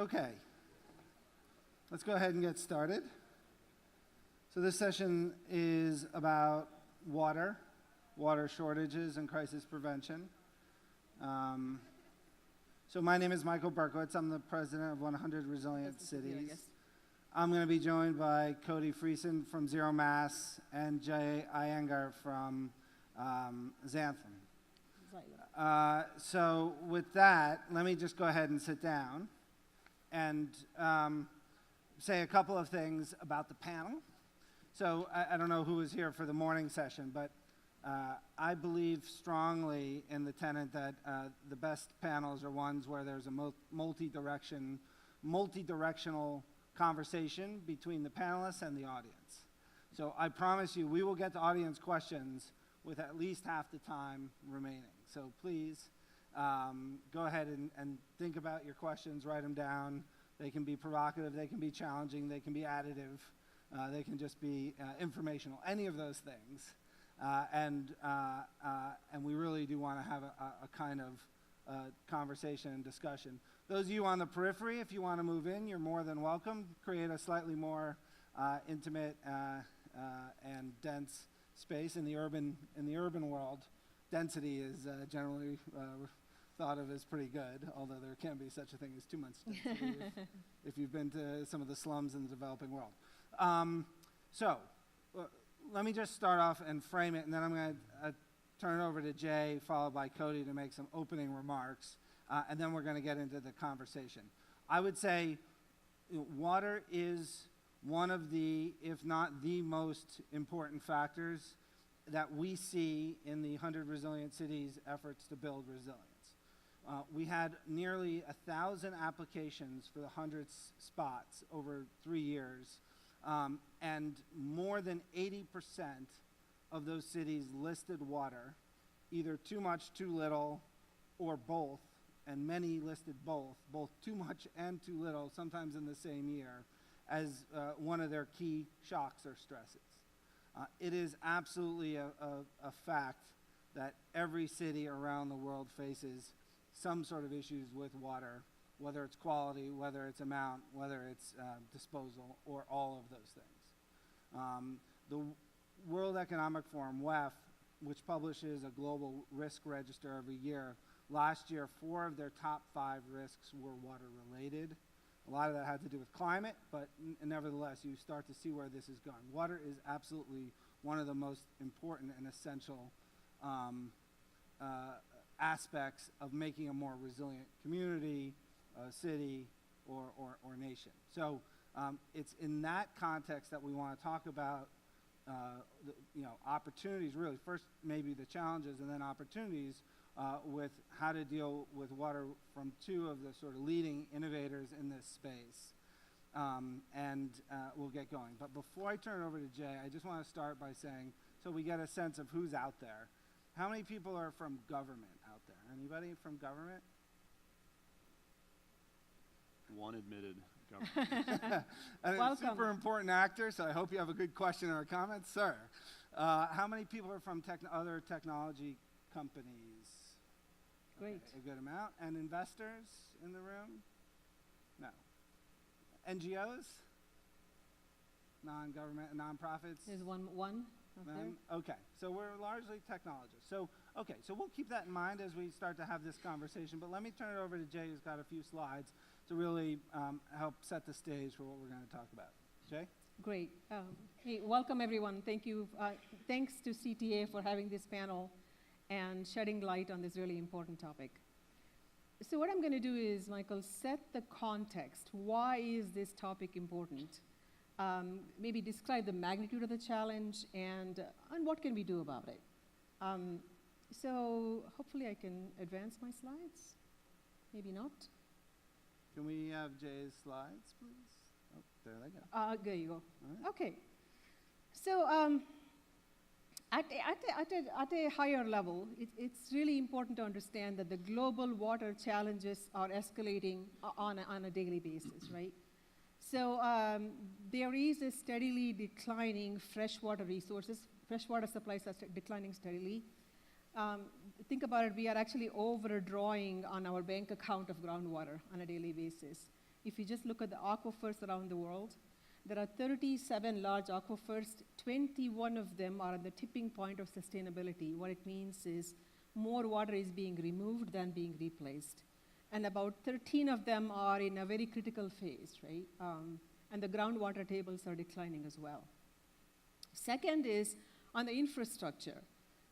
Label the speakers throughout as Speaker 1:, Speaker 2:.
Speaker 1: Okay. Let's go ahead and get started. So this session is about water shortages and crisis prevention. So my name is Michael Berkowitz. I'm the president of 100 Resilient Cities. I'm going to be joined by Cody Friesen from Zero Mass and Jay Iyengar from Xylem. So with that, let me just go ahead and sit down and say a couple of things about the panel. So I don't know who was here for the morning session, but I believe strongly in the tenet that the best panels are ones where there's a multi-directional conversation between the panelists and the audience. So I promise you, we will get to audience questions with at least half the time remaining. So please go ahead and think about your questions, write them down. They can be provocative, they can be challenging, they can be additive, they can just be informational, any of those things. And we really do want to have a kind of conversation and discussion. Those of you on the periphery, if you want to move in, you're more than welcome. Create a slightly more intimate and dense space in the urban world. Density is generally thought of as pretty good, although there can be such a thing as too much density if you've been to some of the slums in the developing world. Let me just start off and frame it, and then I'm going to turn it over to Jay, followed by Cody to make some opening remarks, and then we're going to get into the conversation. I would say water is one of the, if not the most important factors that we see in the 100 Resilient Cities efforts to build resilience. We had nearly 1,000 applications for the 100 spots over 3 years, and more than 80% of those cities listed water, either too much, too little, or both, and many listed both too much and too little, sometimes in the same year, as one of their key shocks or stresses. It is absolutely a fact that every city around the world faces some sort of issues with water, whether it's quality, whether it's amount, whether it's disposal, or all of those things. The World Economic Forum, WEF, which publishes a global risk register every year, last year 4 of their top 5 risks were water related. A lot of that had to do with climate, but nevertheless, you start to see where this is going. Water is absolutely one of the most important and essential aspects of making a more resilient community, city, or nation. So it's in that context that we want to talk about opportunities, really. First, maybe the challenges, and then opportunities with how to deal with water from 2 of the sort of leading innovators in this space. We'll get going. But before I turn it over to Jay, I just want to start by saying, so we get a sense of who's out there. How many people are from government out there? Anybody from government?
Speaker 2: One admitted government.
Speaker 1: And
Speaker 3: Welcome.
Speaker 1: a super important actor, so I hope you have a good question or a comment. Sir, how many people are from other technology companies?
Speaker 3: Great.
Speaker 1: Okay, a good amount. And investors in the room? No. NGOs? Non-government, nonprofits?
Speaker 3: There's one up there.
Speaker 1: None? Okay, so we're largely technologists. So we'll keep that in mind as we start to have this conversation, but let me turn it over to Jay, who's got a few slides to really help set the stage for what we're going to talk about. Jay?
Speaker 3: Great. Hey, welcome everyone. Thank you. Thanks to CTA for having this panel and shedding light on this really important topic. So what I'm going to do is, Michael, set the context. Why is this topic important? Maybe describe the magnitude of the challenge and what can we do about it. So hopefully I can advance my slides. Maybe not.
Speaker 1: Can we have Jay's slides, please? Oh, there they go.
Speaker 3: There you go.
Speaker 1: All right.
Speaker 3: Okay. So at a higher level, it's really important to understand that the global water challenges are escalating on a daily basis, right? So there is a steadily declining freshwater resources. Freshwater supplies are declining steadily. Think about it, we are actually overdrawing on our bank account of groundwater on a daily basis. If you just look at the aquifers around the world, there are 37 large aquifers. 21 of them are at the tipping point of sustainability. What it means is more water is being removed than being replaced. And about 13 of them are in a very critical phase, right? And the groundwater tables are declining as well. Second is on the infrastructure.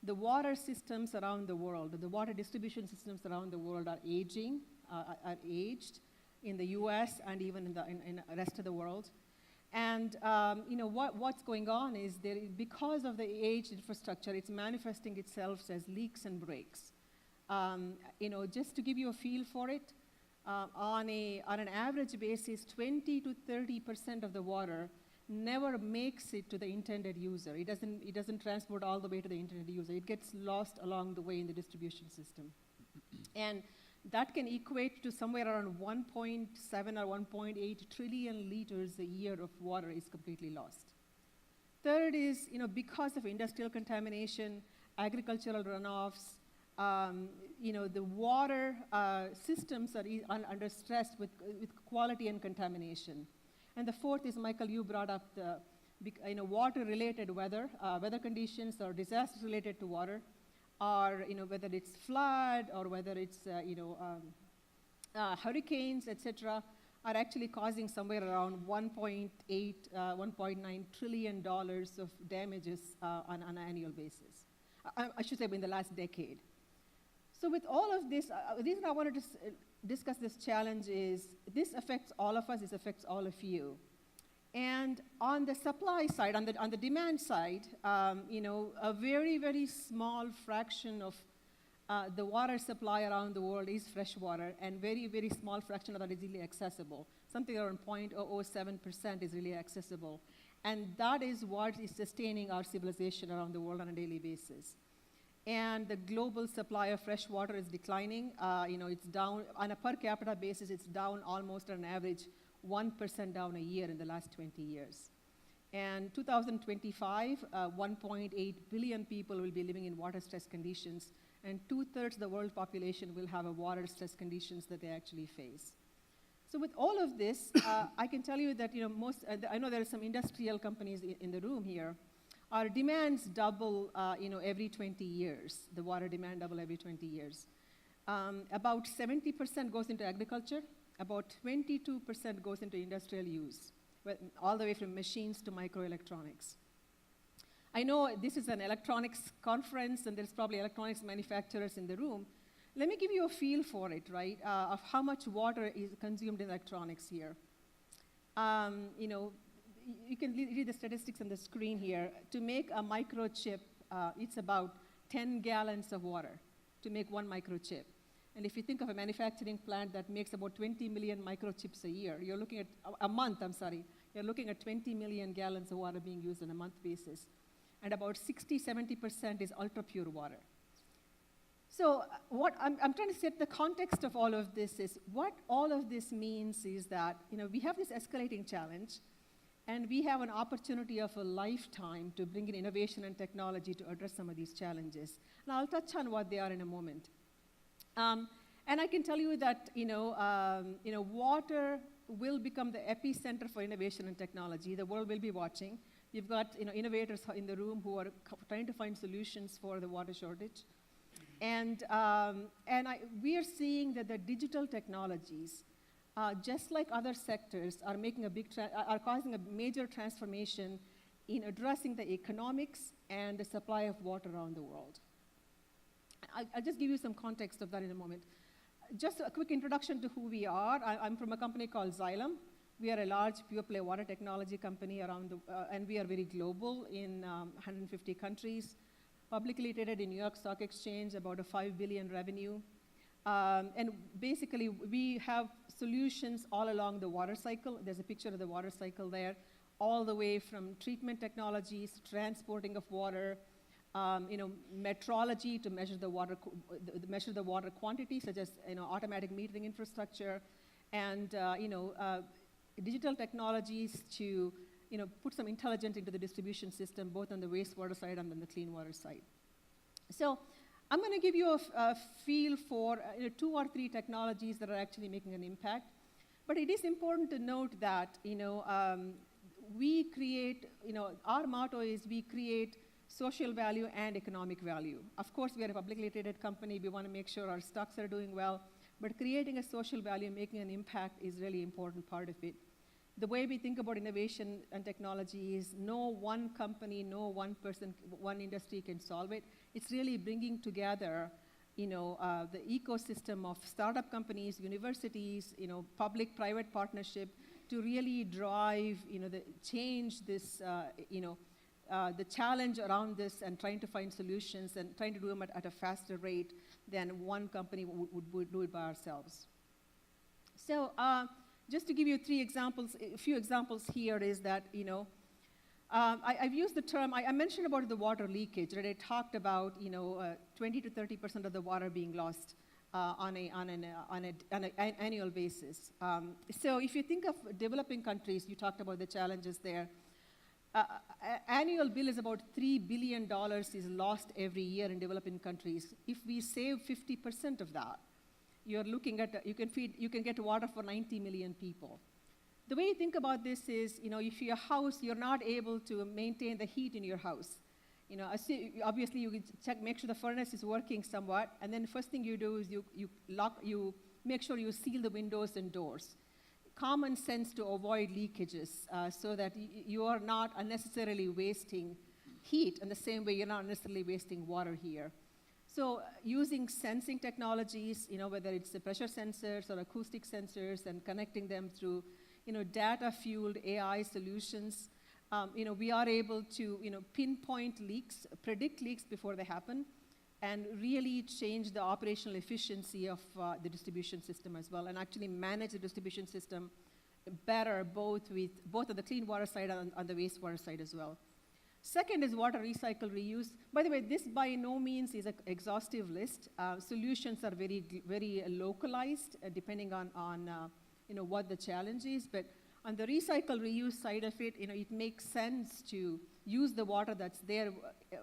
Speaker 3: The water systems around the world, the water distribution systems around the world are aging, are aged in the US and even in the rest of the world. And what's going on is because of the aged infrastructure, it's manifesting itself as leaks and breaks. Just to give you a feel for it, on an average basis, 20 to 30% of the water never makes it to the intended user. It doesn't transport all the way to the intended user. It gets lost along the way in the distribution system. And that can equate to somewhere around 1.7 or 1.8 trillion liters a year of water is completely lost. Third is, because of industrial contamination, agricultural runoffs, the water systems are under stress with quality and contamination. And the fourth is, Michael, you brought up the water-related weather conditions or disasters related to water, or whether it's flood or whether it's hurricanes, etc., are actually causing somewhere around 1.8, 1.9 trillion dollars of damages on an annual basis. I should say in the last decade. So with all of this, the reason I wanted to discuss this challenge is this affects all of us, this affects all of you. And on the supply side, on the demand side, a very, very small fraction of the water supply around the world is fresh water, and very, very small fraction of that is really accessible. Something around 0.007% is really accessible. And that is what is sustaining our civilization around the world on a daily basis. And the global supply of fresh water is declining. It's down, on a per capita basis, it's down almost on an average 1% down a year in the last 20 years. And 2025, 1.8 billion people will be living in water-stressed conditions, and 2/3 of the world population will have a water-stressed conditions that they actually face. So with all of this, I can tell you that I know there are some industrial companies in the room here. Our demands double, every 20 years. The water demand double every 20 years. About 70% goes into agriculture. About 22% goes into industrial use, all the way from machines to microelectronics. I know this is an electronics conference, and there's probably electronics manufacturers in the room. Let me give you a feel for it, right, of how much water is consumed in electronics here. You can read the statistics on the screen here. To make a microchip, it's about 10 gallons of water to make one microchip. And if you think of a manufacturing plant that makes about 20 million microchips a year, you're looking at you're looking at 20 million gallons of water being used on a month basis. And about 60-70% is ultra-pure water. So what I'm trying to set the context of all of this is, what all of this means is that we have this escalating challenge, and we have an opportunity of a lifetime to bring in innovation and technology to address some of these challenges. And I'll touch on what they are in a moment. And I can tell you that water will become the epicenter for innovation and technology. The world will be watching. You've got innovators in the room who are trying to find solutions for the water shortage. And we are seeing that the digital technologies, just like other sectors, are making are causing a major transformation in addressing the economics and the supply of water around the world. I'll just give you some context of that in a moment. Just a quick introduction to who we are. I'm from a company called Xylem. We are a large pure-play water technology company and we are very global in 150 countries. Publicly traded in New York Stock Exchange, about a $5 billion revenue. And basically, we have solutions all along the water cycle. There's a picture of the water cycle there, all the way from treatment technologies, transporting of water, metrology to measure the water quantity, such as automatic metering infrastructure, and digital technologies to put some intelligence into the distribution system, both on the wastewater side and on the clean water side. So I'm going to give you a feel for 2 or 3 technologies that are actually making an impact. But it is important to note that, we create, our motto is we create social value and economic value. Of course, we are a publicly traded company. We want to make sure our stocks are doing well. But creating a social value, making an impact is really important part of it. The way we think about innovation and technology is no one company, no one person, one industry can solve it. It's really bringing together, the ecosystem of startup companies, universities, public-private partnership to really drive, change this, the challenge around this and trying to find solutions and trying to do them at a faster rate than one company would do it by ourselves. So just to give you a few examples here is that, I've used the term, I mentioned about the water leakage, right? I talked about, 20 to 30% of the water being lost on an annual basis. So if you think of developing countries, you talked about the challenges there. Annual bill is about $3 billion is lost every year in developing countries. If we save 50% of that, you're looking at, you can get water for 90 million people. The way you think about this is, if your house, you're not able to maintain the heat in your house. Obviously you check, make sure the furnace is working somewhat, and then the first thing you do is you make sure you seal the windows and doors. Common sense to avoid leakages so that you are not unnecessarily wasting heat in the same way you're not necessarily wasting water here. So using sensing technologies, whether it's the pressure sensors or acoustic sensors and connecting them through, data-fueled AI solutions, we are able to, pinpoint leaks, predict leaks before they happen, and really change the operational efficiency of the distribution system as well, and actually manage the distribution system better, both on the clean water side and on the wastewater side as well. Second is water recycle reuse. By the way, this by no means is an exhaustive list. Solutions are very, very localized, depending on what the challenge is. But on the recycle reuse side of it, it makes sense to use the water that's there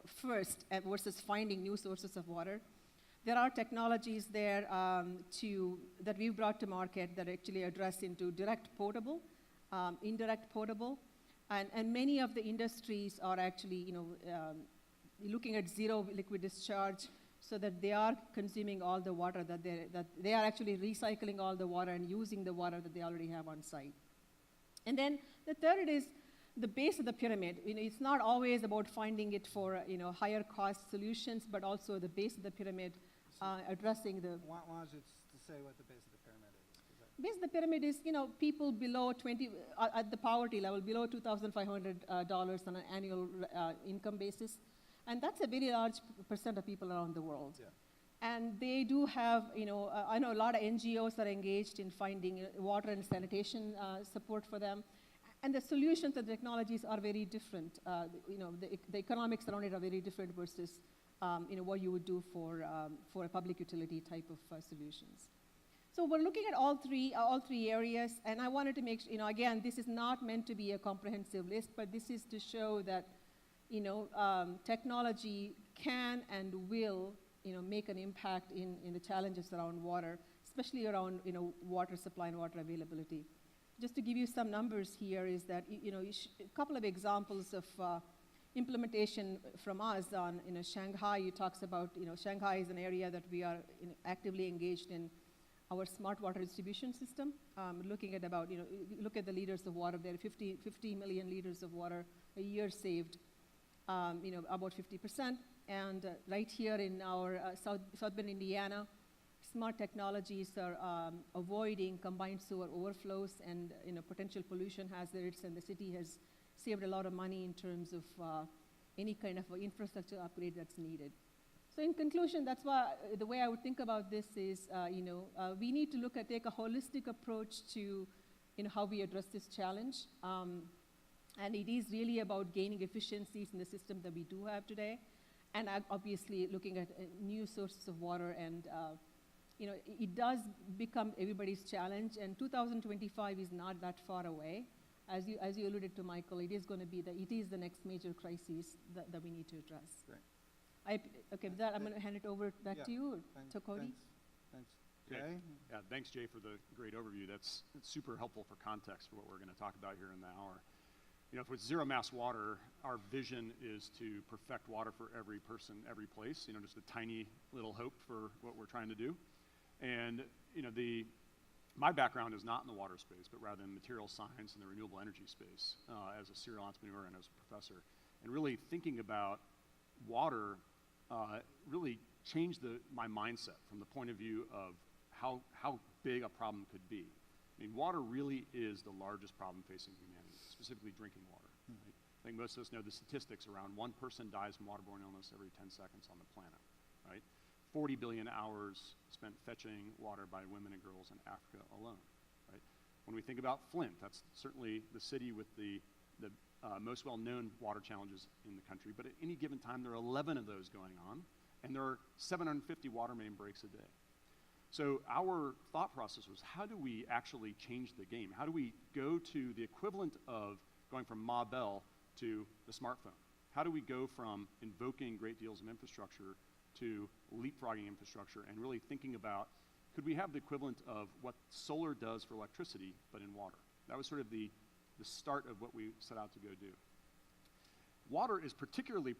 Speaker 3: first versus finding new sources of water. There are technologies there that we've brought to market that actually address into direct potable, indirect potable, and many of the industries are actually looking at zero liquid discharge so that they are consuming all the water that they are actually recycling all the water and using the water that they already have on site. And then the third is the base of the pyramid. It's not always about finding it for higher cost solutions, but also the base of the pyramid, addressing the.
Speaker 1: Why don't you say what the base of the pyramid is?
Speaker 3: Base of the pyramid is people below 20 at the poverty level, below $2,500 on an annual income basis, and that's a very large percent of people around the world.
Speaker 1: Yeah.
Speaker 3: And they do have, I know a lot of NGOs are engaged in finding water and sanitation support for them. And the solutions and technologies are very different. The economics around it are very different versus what you would do for a public utility type of solutions. So we're looking at all three areas, and I wanted to make sure, again, this is not meant to be a comprehensive list, but this is to show that, technology can and will make an impact in the challenges around water, especially around water supply and water availability. Just to give you some numbers here is that a couple of examples of implementation from us on Shanghai. You talks about Shanghai is an area that we are actively engaged in our smart water distribution system, looking at about look at the liters of water there, 50 million liters of water a year saved, about 50%. And right here in our South Bend, Indiana, smart technologies are avoiding combined sewer overflows and potential pollution hazards, and the city has saved a lot of money in terms of any kind of infrastructure upgrade that's needed. So in conclusion, that's why the way I would think about this is, we need to take a holistic approach to how we address this challenge. And it is really about gaining efficiencies in the system that we do have today, and obviously looking at new sources of water. And it does become everybody's challenge, and 2025 is not that far away. As you alluded to, Michael, it is going to be the next major crisis that we need to address.
Speaker 1: Great.
Speaker 3: Okay, with that, I'm going to hand it over back to you, to Cody.
Speaker 1: Thanks. Jay?
Speaker 2: Yeah, thanks, Jay, for the great overview. That's super helpful for context for what we're going to talk about here in the hour. You know, with zero mass water, our vision is to perfect water for every person, every place. You know, just a tiny little hope for what we're trying to do. And, you know, my background is not in the water space, but rather in material science and the renewable energy space as a serial entrepreneur and as a professor. And really thinking about water really changed my mindset from the point of view of how big a problem could be. I mean, water really is the largest problem facing humanity, specifically drinking water. Right? I think most of us know the statistics around 1 person dies from waterborne illness every 10 seconds on the planet, right? 40 billion hours spent fetching water by women and girls in Africa alone, right? When we think about Flint, that's certainly the city with the most well-known water challenges in the country, but at any given time, there are 11 of those going on, and there are 750 water main breaks a day. So our thought process was, how do we actually change the game? How do we go to the equivalent of going from Ma Bell to the smartphone? How do we go from invoking great deals of infrastructure to leapfrogging infrastructure and really thinking about, could we have the equivalent of what solar does for electricity, but in water? That was sort of the start of what we set out to go do. Water is particularly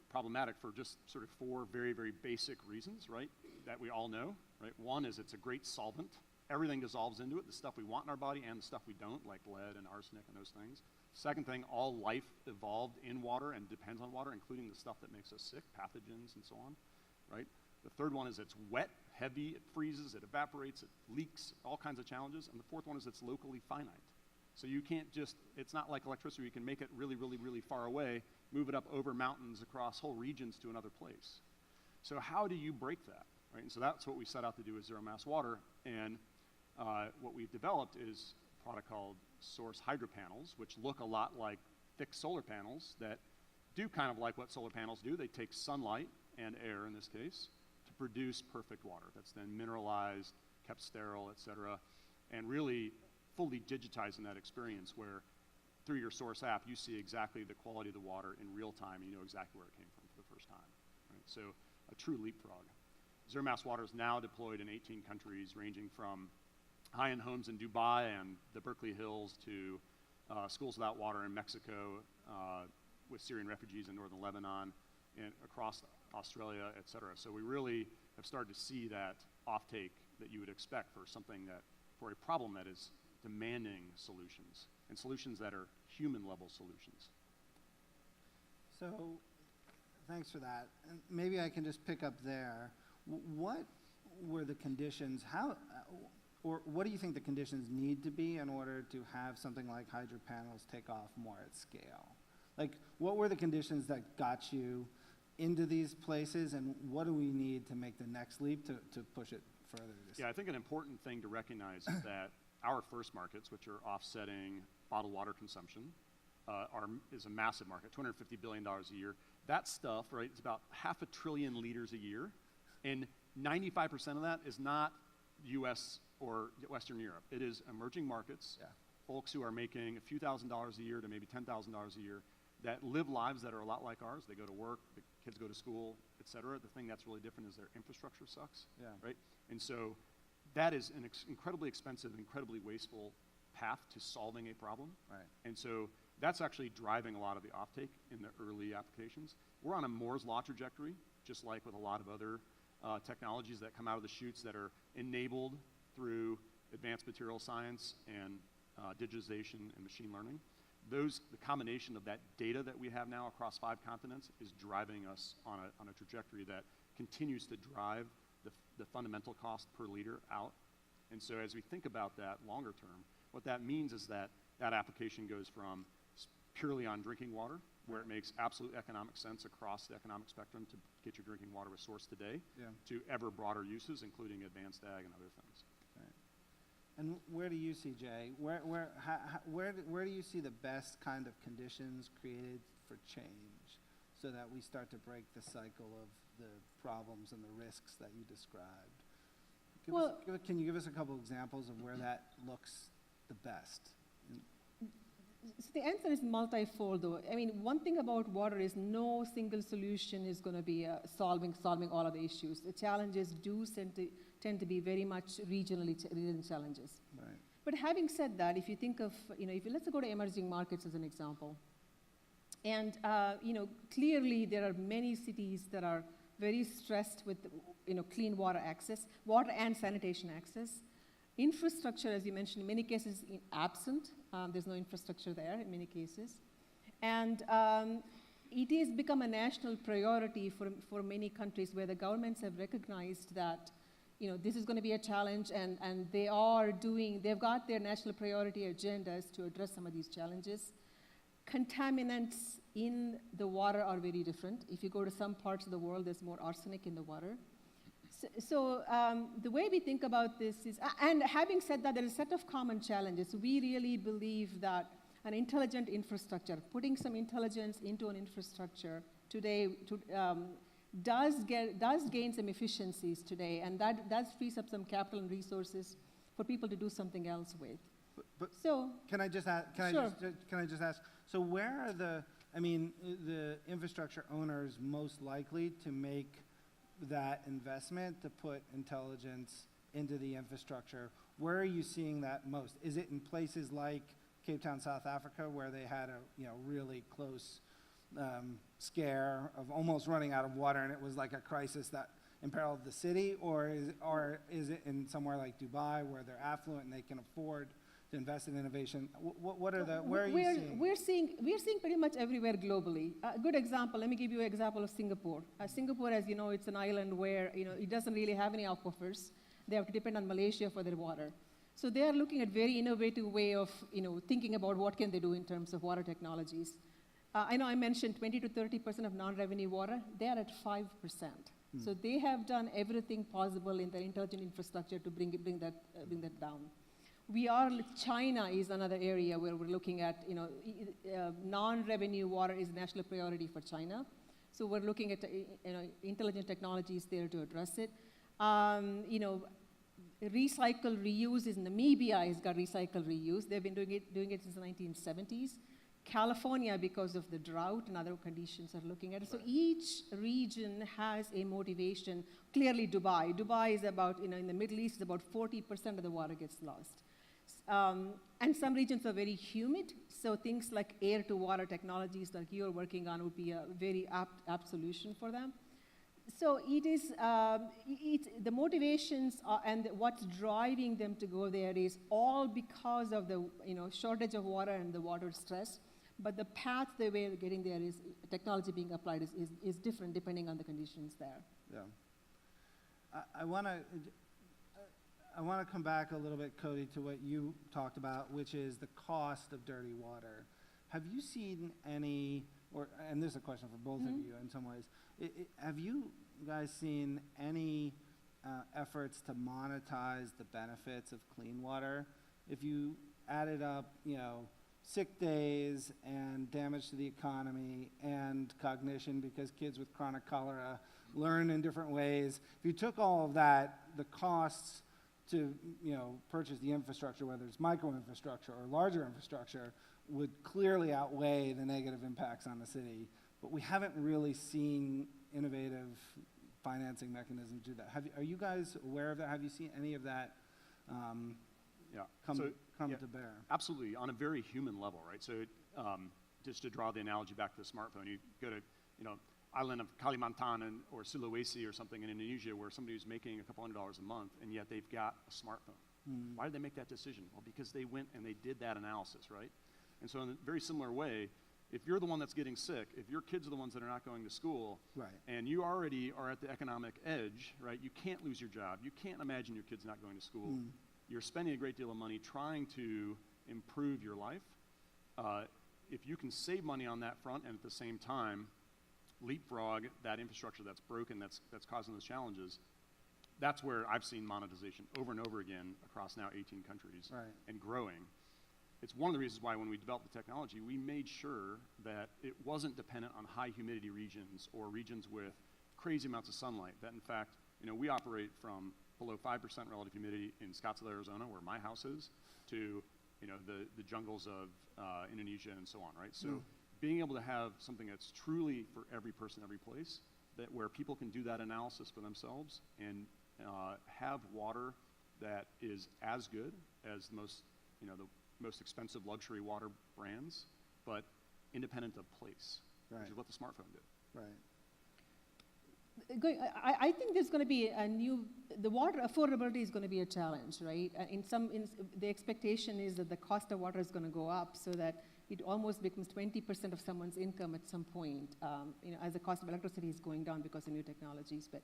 Speaker 2: problematic for just sort of 4 very, very basic reasons, right, that we all know, right? One is it's a great solvent. Everything dissolves into it, the stuff we want in our body and the stuff we don't, like lead and arsenic and those things. Second thing, all life evolved in water and depends on water, including the stuff that makes us sick, pathogens and so on, right? The third one is it's wet, heavy, it freezes, it evaporates, it leaks, all kinds of challenges. And the fourth one is it's locally finite. So you can't just, it's not like electricity, you can make it really, really, really far away, move it up over mountains across whole regions to another place. So how do you break that, right? And so that's what we set out to do with zero mass water. And what we've developed is a product called Source Hydro Panels, which look a lot like thick solar panels that do kind of like what solar panels do. They take sunlight and air, in this case, to produce perfect water that's then mineralized, kept sterile, et cetera, and really fully digitizing that experience where through your Source app, you see exactly the quality of the water in real time, and you know exactly where it came from for the first time. Right? So a true leapfrog. Zero mass water is now deployed in 18 countries, ranging from high-end homes in Dubai and the Berkeley Hills to schools without water in Mexico, with Syrian refugees in northern Lebanon, and across Australia, et cetera. So we really have started to see that offtake that you would expect for something that, for a problem that is demanding solutions, and solutions that are human-level solutions.
Speaker 1: So, thanks for that. And maybe I can just pick up there. What were the conditions, or what do you think the conditions need to be in order to have something like hydro panels take off more at scale? Like, what were the conditions that got you into these places, and what do we need to make the next leap to push it further?
Speaker 2: Yeah, I think an important thing to recognize is that our first markets, which are offsetting bottled water consumption, is a massive market, $250 billion a year. That stuff, right, it's about 500 billion liters a year, and 95% of that is not US or Western Europe. It is emerging markets, folks who are making a few $1,000s a year to maybe $10,000 a year that live lives that are a lot like ours. They go to work, the kids go to school, et cetera. The thing that's really different is their infrastructure sucks, right? And so that is an incredibly expensive, incredibly wasteful path to solving a problem.
Speaker 1: Right.
Speaker 2: And so that's actually driving a lot of the offtake in the early applications. We're on a Moore's Law trajectory, just like with a lot of other technologies that come out of the chutes that are enabled through advanced material science and digitization and machine learning. The combination of that data that we have now across 5 continents is driving us on a trajectory that continues to drive the fundamental cost per liter out. And so as we think about that longer term, what that means is that application goes from purely on drinking water, where it makes absolute economic sense across the economic spectrum to get your drinking water with Source today, to ever broader uses, including advanced ag and other things.
Speaker 1: Right. And where do you see, Jay? Where do you see the best kind of conditions created for change so that we start to break the cycle of the problems and the risks that you described? Can you give us a couple examples of where that looks the best?
Speaker 3: So the answer is multifold, though. I mean, one thing about water is no single solution is going to be solving all of the issues. The challenges do tend to be very much regional challenges.
Speaker 1: Right.
Speaker 3: But having said that, if you think of, let's go to emerging markets as an example. And, clearly there are many cities that are very stressed with, clean water access, water and sanitation access. Infrastructure, as you mentioned, in many cases absent. There's no infrastructure there in many cases. And it has become a national priority for many countries where the governments have recognized that this is going to be a challenge, and they've got their national priority agendas to address some of these challenges. Contaminants in the water are very different. If you go to some parts of the world, there's more arsenic in the water. So the way we think about this is, and having said that, there is a set of common challenges. We really believe that an intelligent infrastructure, putting some intelligence into an infrastructure today does gain some efficiencies today, and that frees up some capital and resources for people to do something else with.
Speaker 1: But
Speaker 3: so
Speaker 1: can I just ask?
Speaker 3: Sure.
Speaker 1: Can I just ask? So where are the infrastructure owners most likely to make that investment to put intelligence into the infrastructure? Where are you seeing that most? Is it in places like Cape Town, South Africa, where they had a really close scare of almost running out of water, and it was like a crisis that imperiled the city, or is it in somewhere like Dubai where they're affluent and they can afford to invest in innovation? Where are you seeing?
Speaker 3: We're seeing pretty much everywhere globally. A good example, let me give you an example of Singapore. Singapore, as you know, it's an island where it doesn't really have any aquifers. They have to depend on Malaysia for their water. So they are looking at very innovative way of thinking about what can they do in terms of water technologies. I know I mentioned 20 to 30% of non-revenue water. They are at 5%. So they have done everything possible in their intelligent infrastructure to bring that down. China is another area where we're looking at, non-revenue water is a national priority for China. So we're looking at, intelligent technologies there to address it. Recycle, reuse is Namibia has got recycle, reuse. They've been doing it since the 1970s. California, because of the drought and other conditions, are looking at it. So each region has a motivation. Clearly Dubai is about, in the Middle East, about 40% of the water gets lost. And some regions are very humid, so things like air-to-water technologies like you're working on would be a very apt solution for them. So it is, the motivations and what's driving them to go there is all because of the shortage of water and the water stress, but the path they were getting there is, technology being applied is different depending on the conditions there.
Speaker 1: Yeah. I want to come back a little bit, Cody, to what you talked about, which is the cost of dirty water. Have you seen any, and this is a question for both of you in some ways, have you guys seen any efforts to monetize the benefits of clean water? If you added up, sick days and damage to the economy and cognition because kids with chronic cholera learn in different ways, if you took all of that, the costs to purchase the infrastructure, whether it's micro-infrastructure or larger infrastructure, would clearly outweigh the negative impacts on the city. But we haven't really seen innovative financing mechanisms do that. Are you guys aware of that? Have you seen any of that come to bear?
Speaker 2: Absolutely, on a very human level, right? So just to draw the analogy back to the smartphone, you go to island of Kalimantan or Sulawesi or something in Indonesia where somebody who's making a couple $100 a month, and yet they've got a smartphone. Why did they make that decision? Well, because they went and they did that analysis, right? And so in a very similar way, if you're the one that's getting sick, if your kids are the ones that are not going to school,
Speaker 1: right,
Speaker 2: and you already are at the economic edge, right, you can't lose your job. You can't imagine your kids not going to school. You're spending a great deal of money trying to improve your life. If you can save money on that front and at the same time leapfrog that infrastructure that's broken, that's causing those challenges, that's where I've seen monetization over and over again across now 18 countries,
Speaker 1: right,
Speaker 2: and growing. It's one of the reasons why when we developed the technology, we made sure that it wasn't dependent on high humidity regions or regions with crazy amounts of sunlight. That in fact, we operate from below 5% relative humidity in Scottsdale, Arizona, where my house is, to the jungles of Indonesia and so on, right? So being able to have something that's truly for every person, every place, where people can do that analysis for themselves and have water that is as good as the most expensive luxury water brands, but independent of place,
Speaker 1: Right.
Speaker 2: which is what the smartphone did.
Speaker 1: Right.
Speaker 3: I think there's going to be the water affordability is going to be a challenge, right? The expectation is that the cost of water is going to go up so that it almost becomes 20% of someone's income at some point, as the cost of electricity is going down because of new technologies. But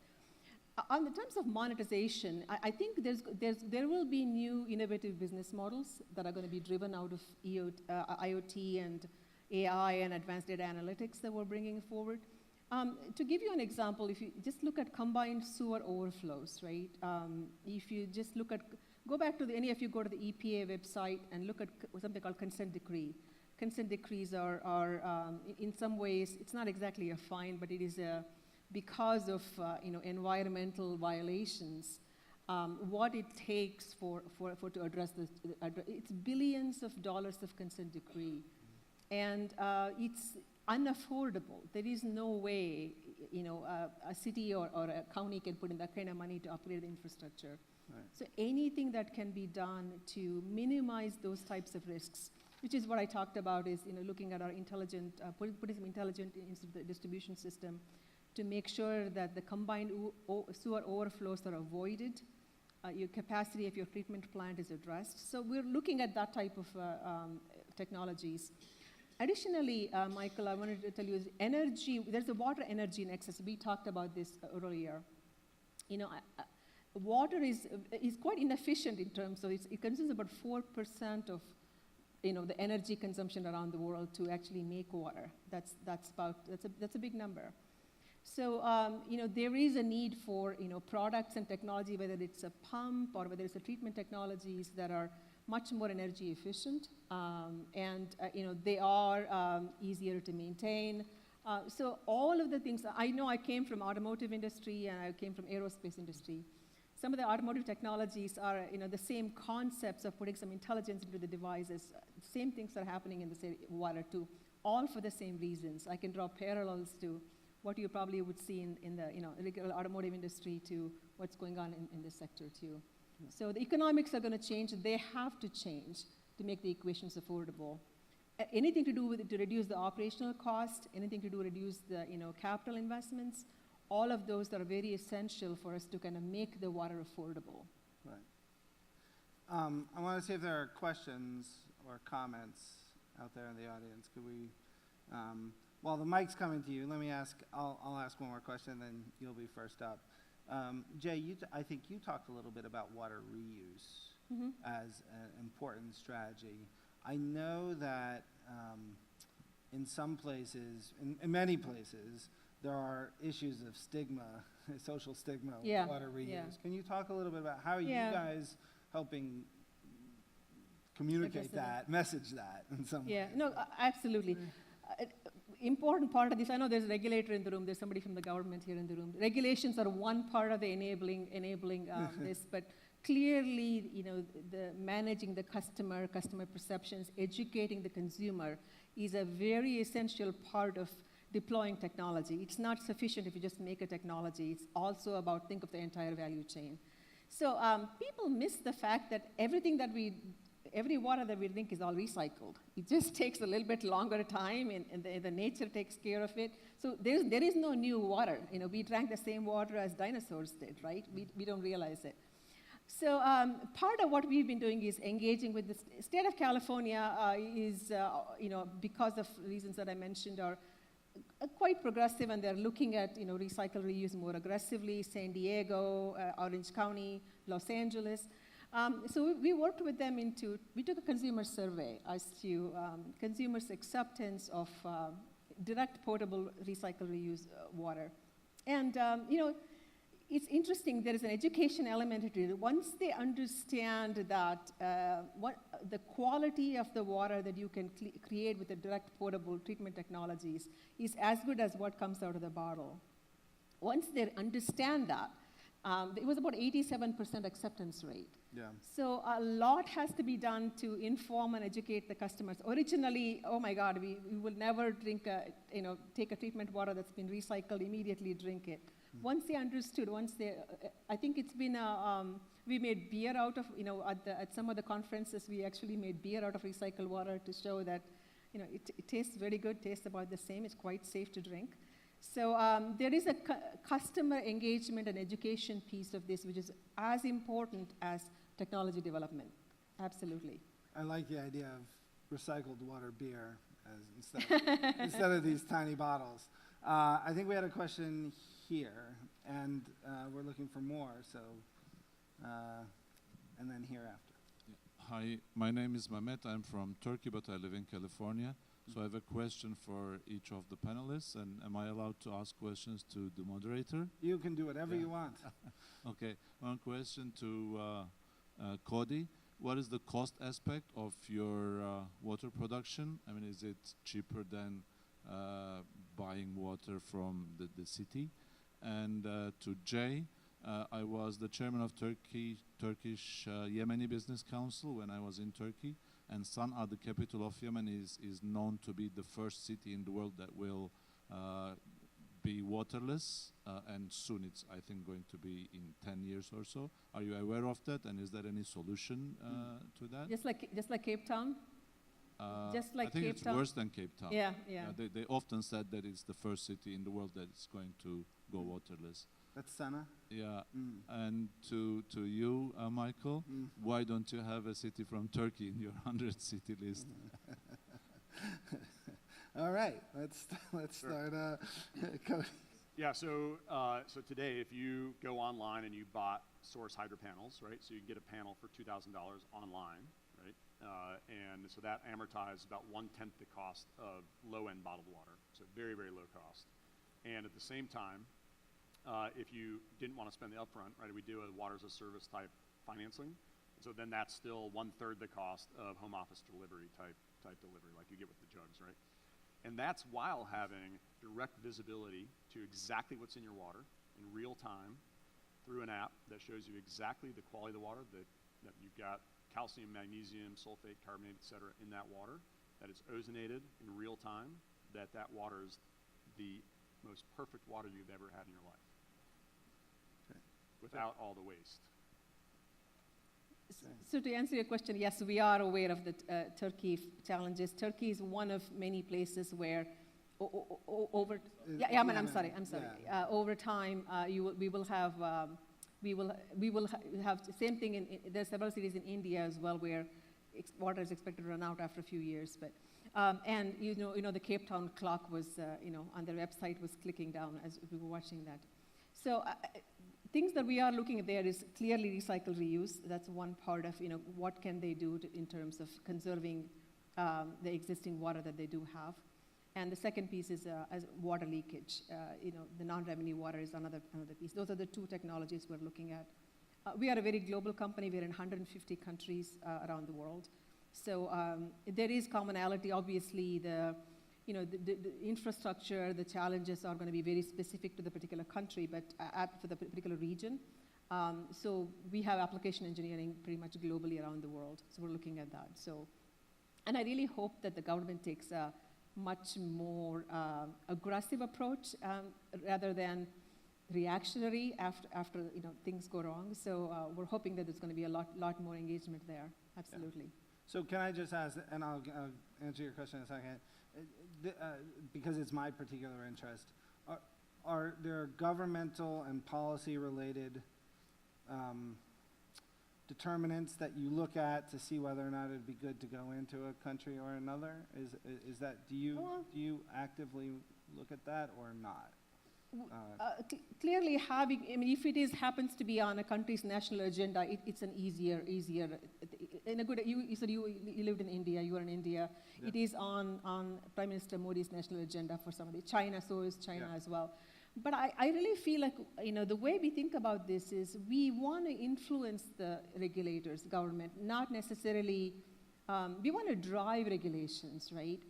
Speaker 3: on the terms of monetization, I think there will be new innovative business models that are going to be driven out of IoT and AI and advanced data analytics that we're bringing forward. To give you an example, if you just look at combined sewer overflows, right? If you just go back to any of you go to the EPA website and look at something called consent decree. Consent decrees are in some ways, it's not exactly a fine, but it is because of environmental violations, what it takes to address this. It's billions of dollars of consent decree, and it's unaffordable. There is no way, a city or a county can put in that kind of money to upgrade the infrastructure.
Speaker 1: Right.
Speaker 3: So anything that can be done to minimize those types of risks, which is what I talked about, is looking at our putting some intelligent into the distribution system to make sure that the combined sewer overflows are avoided, your capacity of your treatment plant is addressed. So we're looking at that type of technologies. Additionally, Michael, I wanted to tell you, energy. There's a water energy nexus. We talked about this earlier. Water is quite inefficient in terms of it consumes about 4% of the energy consumption around the world to actually make water. That's a big number. So there is a need for products and technology, whether it's a pump or whether it's a treatment technologies that are much more energy efficient, and they are easier to maintain. So all of the things, I know I came from automotive industry and I came from aerospace industry. Some of the automotive technologies are the same concepts of putting some intelligence into the devices. Same things are happening in the water too, all for the same reasons. I can draw parallels to what you probably would see in the regular automotive industry to what's going on in this sector too. So the economics are going to change. They have to change to make the equations affordable. Anything to do with to reduce the operational cost, anything to do reduce the capital investments, all of those are very essential for us to kind of make the water affordable.
Speaker 1: Right. I want to see if there are questions or comments out there in the audience. Could we, while the mic's coming to you, let me ask, I'll ask one more question, then you'll be first up. Jay, I think you talked a little bit about water reuse as an important strategy. I know that in some places, in many places, there are issues of stigma, social stigma with water reuse. Yeah. Can you talk a little bit about how are you guys helping communicate that, message that in some way?
Speaker 3: Yeah, no, absolutely. Important part of this, I know there's a regulator in the room, there's somebody from the government here in the room. Regulations are one part of the enabling this, but clearly, the managing the customer perceptions, educating the consumer is a very essential part of deploying technology. It's not sufficient if you just make a technology. It's also about think of the entire value chain. So people miss the fact that every water that we drink is all recycled. It just takes a little bit longer time, and the nature takes care of it. So there is no new water. We drank the same water as dinosaurs did, right? We don't realize it. So part of what we've been doing is engaging with the state of California is, because of reasons that I mentioned, are quite progressive, and they're looking at recycle reuse more aggressively. San Diego, Orange County, Los Angeles. So we worked with them we took a consumer survey as to consumers' acceptance of direct potable recycle reuse water. And, it's interesting, there is an education element to it. Once they understand that what the quality of the water that you can create with the direct potable treatment technologies is as good as what comes out of the bottle. Once they understand that, it was about 87% acceptance rate.
Speaker 1: Yeah.
Speaker 3: So a lot has to be done to inform and educate the customers. Originally, oh my God, we will never drink take a treatment water that's been recycled, immediately drink it. Once they understood, I think it's been we made beer out of, at some of the conferences, we actually made beer out of recycled water to show that, it tastes very good, tastes about the same, it's quite safe to drink. So there is a customer engagement and education piece of this, which is as important as technology development. Absolutely.
Speaker 1: I like the idea of recycled water beer instead of these tiny bottles. I think we had a question here, and we're looking for more, so, and then here after.
Speaker 4: Hi, my name is Mehmet. I'm from Turkey, but I live in California. So I have a question for each of the panelists, and am I allowed to ask questions to the moderator?
Speaker 1: You can do whatever you want.
Speaker 4: Okay, one question to Cody. What is the cost aspect of your water production? I mean, is it cheaper than buying water from the city? And to Jay, I was the chairman of Turkish Yemeni Business Council when I was in Turkey. And Sana'a, the capital of Yemen, is known to be the first city in the world that will be waterless, and soon it's, I think, going to be in 10 years or so. Are you aware of that, and is there any solution to that?
Speaker 3: Just like Cape Town? Just like
Speaker 4: I think
Speaker 3: Cape
Speaker 4: it's
Speaker 3: Town?
Speaker 4: worse than Cape Town.
Speaker 3: Yeah.
Speaker 4: They often said that it's the first city in the world that is going to go waterless.
Speaker 1: That's Sana.
Speaker 4: Yeah, and to you, Michael, why don't you have a city from Turkey in your 100 city list?
Speaker 1: All right, let's start. Cody.
Speaker 2: Yeah, so today, if you go online and you bought Source Hydro panels, right, so you can get a panel for $2,000 online, right, and so that amortizes about 1/10 the cost of low-end bottled water, so very, very low cost. And at the same time, if you didn't want to spend the upfront, right, we do a water as a service type financing, so then that's still 1/3 the cost of home office delivery type delivery, like you get with the jugs, right? And that's while having direct visibility to exactly what's in your water in real time through an app that shows you exactly the quality of the water, that you've got calcium, magnesium, sulfate, carbonate, et cetera, in that water, that it's ozonated in real time, that water is the most perfect water you've ever had in your life.
Speaker 1: Okay.
Speaker 2: Without all the waste.
Speaker 3: So to answer your question, yes, we are aware of the Turkey challenges. Turkey is one of many places where over time we will have the same thing. There's several cities in India as well where water is expected to run out after a few years. But and the Cape Town clock was on their website was clicking down as we were watching that. So. Things that we are looking at there is clearly recycle, reuse. That's one part of, what can they do in terms of conserving the existing water that they do have. And the second piece is as water leakage. The non-revenue water is another piece. Those are the two technologies we're looking at. We are a very global company. We're in 150 countries around the world. So there is commonality. Obviously, the infrastructure, the challenges are going to be very specific to the particular country, but for the particular region. So we have application engineering pretty much globally around the world. So we're looking at that. So, and I really hope that the government takes a much more aggressive approach rather than reactionary after things go wrong. So we're hoping that there's going to be a lot more engagement there. Absolutely.
Speaker 1: Yeah. So can I just ask, and I'll answer your question in a second. Because it's my particular interest, are there governmental and policy-related determinants that you look at to see whether or not it'd be good to go into a country or another? Is that do you actively look at that or not?
Speaker 3: Clearly, if it happens to be on a country's national agenda, it's an easier. In a good, you said you lived in India. You were in India. Yeah. It is on Prime Minister Modi's national agenda for somebody. China, so is China as well. But I really feel like the way we think about this is we want to influence the regulators, government, not necessarily. We want to drive regulations, right?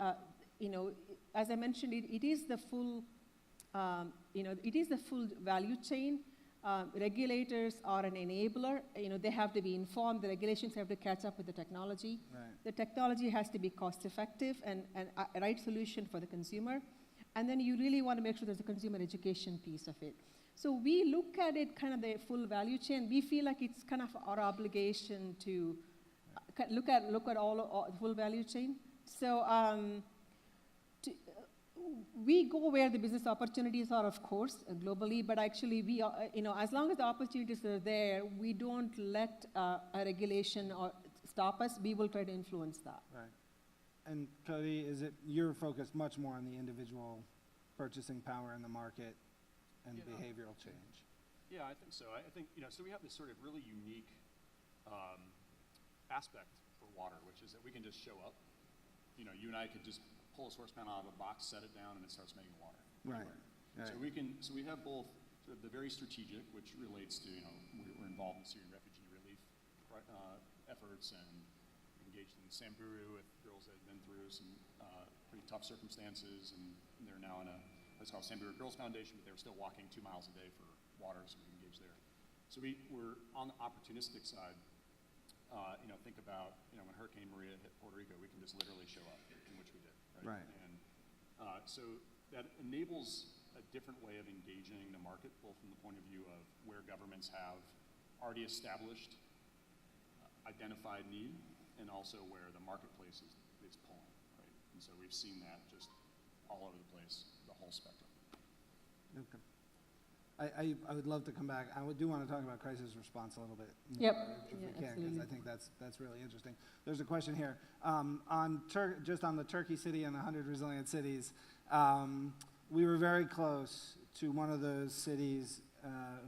Speaker 3: As I mentioned, it is the full. It is the full value chain. Regulators are an enabler. They have to be informed. The regulations have to catch up with the technology.
Speaker 1: Right.
Speaker 3: The technology has to be cost effective and a right solution for the consumer. And then you really want to make sure there's a consumer education piece of it. So we look at it kind of the full value chain. We feel like it's kind of our obligation to look at all the full value chain. So we go where the business opportunities are, of course, globally, but actually we are, as long as the opportunities are there, we don't let a regulation or stop us. We will try to influence that.
Speaker 1: Right. And Cody, is it you're focused much more on the individual purchasing power in the market and behavioral change?
Speaker 2: Yeah, I think so. I think, so we have this sort of really unique aspect for water, which is that we can just show up. You and I could just pull a source panel out of a box, set it down, and it starts making water.
Speaker 1: Right.
Speaker 2: So we have both sort of the very strategic, which relates to, we're involved in Syrian refugee relief efforts and engaged in Samburu with girls that have been through some pretty tough circumstances, and they're now in a place called Samburu Girls Foundation, but they were still walking 2 miles a day for water, so we engage there. So we're on the opportunistic side. Think about, when Hurricane Maria hit Puerto Rico, we can just literally show up, in which we did, right? And so that enables a different way of engaging the market, both from the point of view of where governments have already established identified need, and also where the marketplace is pulling, right? And so we've seen that just all over the place, the whole spectrum.
Speaker 1: Okay. I would love to come back. I do want to talk about crisis response a little bit more,
Speaker 3: Yep.
Speaker 1: if we can,
Speaker 3: Absolutely.
Speaker 1: because I think that's really interesting. There's a question here just on the Turkey city and the 100 resilient cities. We were very close to one of those cities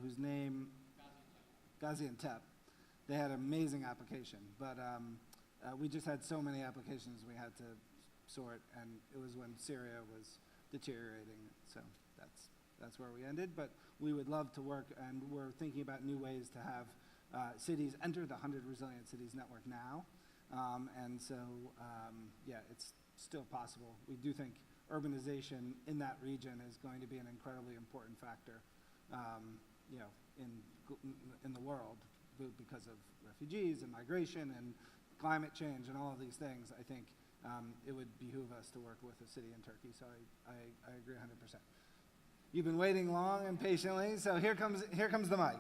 Speaker 1: whose name Gaziantep. They had an amazing application, but we just had so many applications we had to sort, and it was when Syria was deteriorating. So that's where we ended, but we would love to work, and we're thinking about new ways to have cities enter the 100 Resilient Cities Network now, and so, it's still possible. We do think urbanization in that region is going to be an incredibly important factor, in the world because of refugees and migration and climate change and all of these things. I think it would behoove us to work with a city in Turkey, so I agree 100%. You've been waiting long and patiently, so here comes the mic.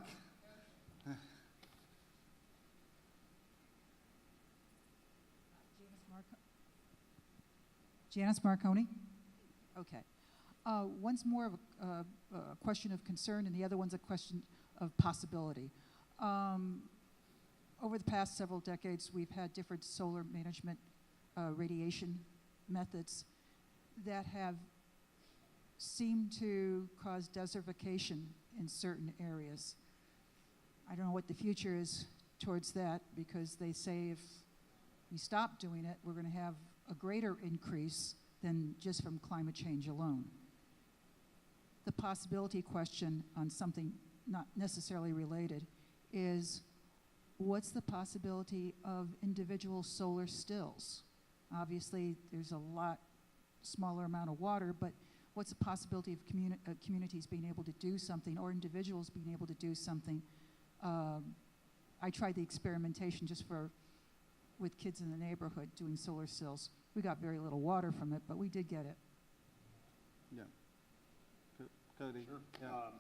Speaker 5: Janice Marconi. Okay. One's more of a question of concern, and the other one's a question of possibility. Over the past several decades, we've had different solar management radiation methods that have seemed to cause desertification in certain areas. I don't know what the future is towards that, because they say if we stop doing it, we're going to have a greater increase than just from climate change alone. The possibility question on something not necessarily related is, what's the possibility of individual solar stills? Obviously, there's a lot smaller amount of water, but what's the possibility of communities being able to do something, or individuals being able to do something? I tried the experimentation just with kids in the neighborhood doing solar stills. We got very little water from it, but we did get it.
Speaker 1: Yeah. Cody?
Speaker 2: Sure.
Speaker 1: Yeah.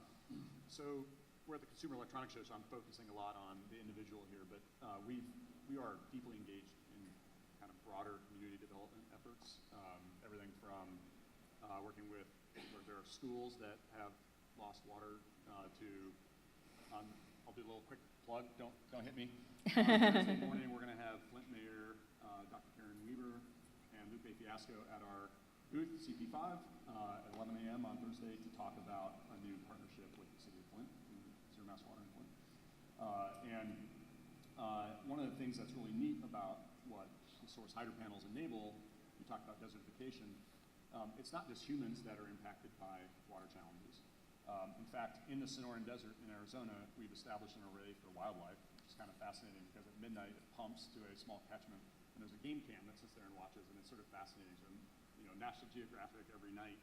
Speaker 2: So we're at the Consumer Electronics Show, so I'm focusing a lot on the individual here, but we are deeply engaged in kind of broader community development efforts. Everything from working with where there are schools that have lost water to I'll do a little quick plug. Don't hit me. Thursday morning, we're going to have Flint Mayor Dr. Karen Weaver and Lupe Fiasco at our booth, CP5, at 11 a.m. on Thursday to talk about a new partnership with the city of Flint and Zero Mass Water in Flint. One of the things that's really neat about what the source hydro panels enable, you talk about desertification, it's not just humans that are impacted by water challenges. In fact, in the Sonoran Desert in Arizona, we've established an array for wildlife, which is kind of fascinating because at midnight it pumps to a small catchment, and there's a game cam that sits there and watches, and it's sort of fascinating. So, National Geographic every night,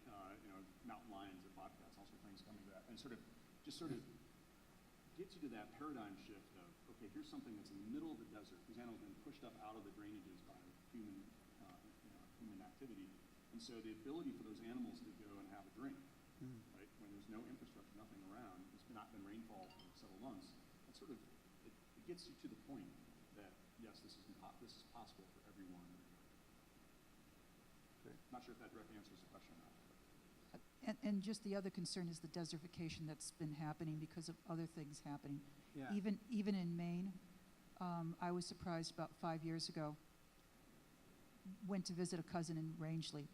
Speaker 2: mountain lions and bobcats, all sorts of things coming to that, and sort of gets you to that paradigm shift of, okay, here's something that's in the middle of the desert. These animals have been pushed up out of the drainages by human, human activity. And so the ability for those animals to go and have a drink, right, when there's no infrastructure, nothing around, there's not been rainfall for several months, that sort of, it gets you to the point that, yes, this is possible for everyone.
Speaker 1: Okay.
Speaker 2: Not sure if that directly answers the question or not.
Speaker 5: And just the other concern is the desertification that's been happening because of other things happening.
Speaker 1: Yeah.
Speaker 5: Even in Maine, I was surprised about 5 years ago, went to visit a cousin in Rangeley,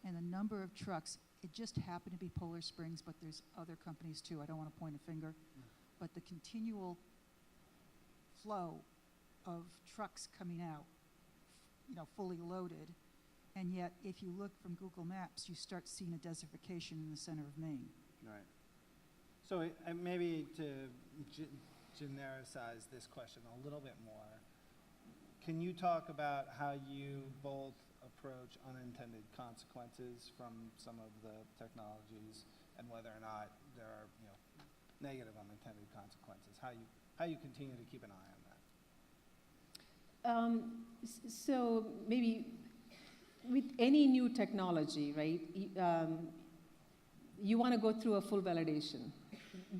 Speaker 5: and the number of trucks, it just happened to be Polar Springs, but there's other companies too, I don't want to point a finger, but the continual flow of trucks coming out, fully loaded, and yet if you look from Google Maps, you start seeing a desertification in the center of Maine.
Speaker 1: Right. So maybe to genericize this question a little bit more, can you talk about how you both approach unintended consequences from some of the technologies and whether or not there are negative unintended consequences, how you continue to keep an eye on that?
Speaker 3: So maybe with any new technology, right, you want to go through a full validation.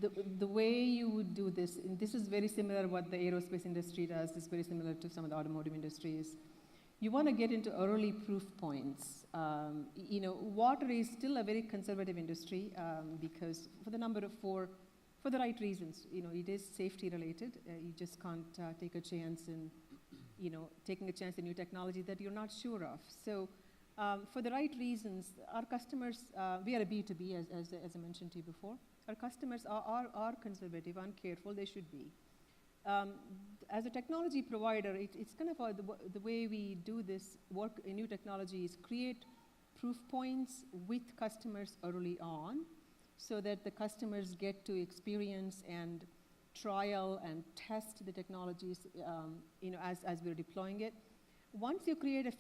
Speaker 3: The way you would do this, and this is very similar to what the aerospace industry does, is very similar to some of the automotive industries. You want to get into early proof points. Water is still a very conservative industry because for the right reasons. It is safety related. You just can't take a chance in, taking a chance in new technology that you're not sure of. So for the right reasons, our customers, we are a B2B, as I mentioned to you before. Our customers are conservative and careful. They should be. As a technology provider, it's kind of the way we do this work in new technology is create proof points with customers early on so that the customers get to experience and trial and test the technologies as we're deploying it. Once you create a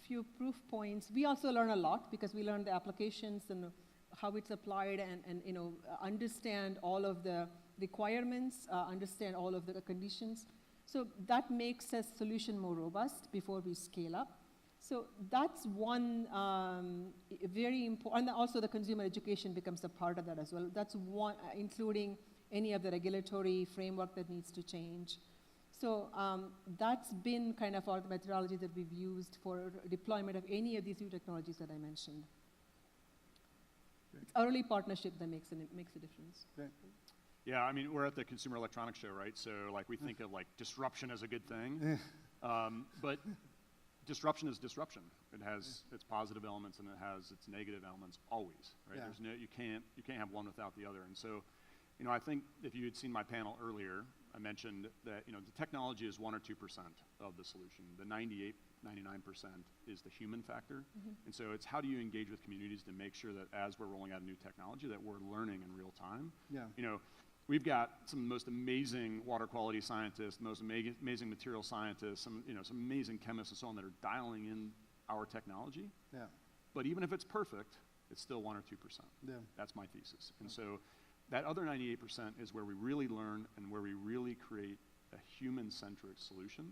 Speaker 3: few proof points, we also learn a lot because we learn the applications and how it's applied and understand all of the requirements, understand all of the conditions. So that makes a solution more robust before we scale up. So that's one very important, and also the consumer education becomes a part of that as well. That's one, including any of the regulatory framework that needs to change. So that's been kind of our methodology that we've used for deployment of any of these new technologies that I mentioned. It's early partnership that makes a difference.
Speaker 1: Great.
Speaker 2: Yeah, I mean, we're at the Consumer Electronics Show, right? So, we think of, disruption as a good thing. But disruption is disruption. It has its positive elements and it has its negative elements always, right?
Speaker 1: Yeah.
Speaker 2: You can't have one without the other. And so, I think if you had seen my panel earlier, I mentioned that, the technology is 1 or 2% of the solution. The 98, 99% is the human factor. And so it's how do you engage with communities to make sure that as we're rolling out a new technology that we're learning in real time.
Speaker 1: Yeah.
Speaker 2: We've got some of the most amazing water quality scientists, most amazing material scientists, some amazing chemists and so on that are dialing in our technology.
Speaker 1: Yeah.
Speaker 2: But even if it's perfect, it's still 1 or 2%.
Speaker 1: Yeah.
Speaker 2: That's my thesis. And so that other 98% is where we really learn and where we really create a human-centric solution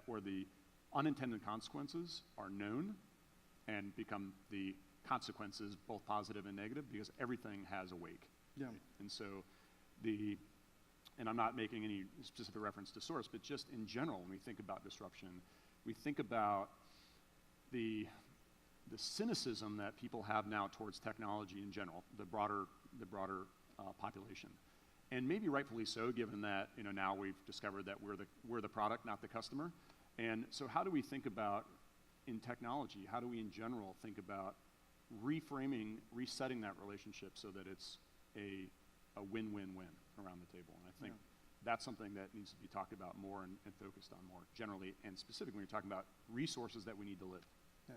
Speaker 2: where the unintended consequences are known and become the consequences, both positive and negative, because everything has a wake.
Speaker 1: Yeah.
Speaker 2: Right? And so and I'm not making any specific reference to source, but just in general, when we think about disruption, we think about the cynicism that people have now towards technology in general, the broader population. And maybe rightfully so, given that now we've discovered that we're the product, not the customer. And so how do we think about, in technology, how do we in general think about reframing, resetting that relationship so that it's a win-win-win around the table? And I think that's something that needs to be talked about more and focused on more generally, and specifically when you're talking about resources that we need to live.
Speaker 1: Yeah.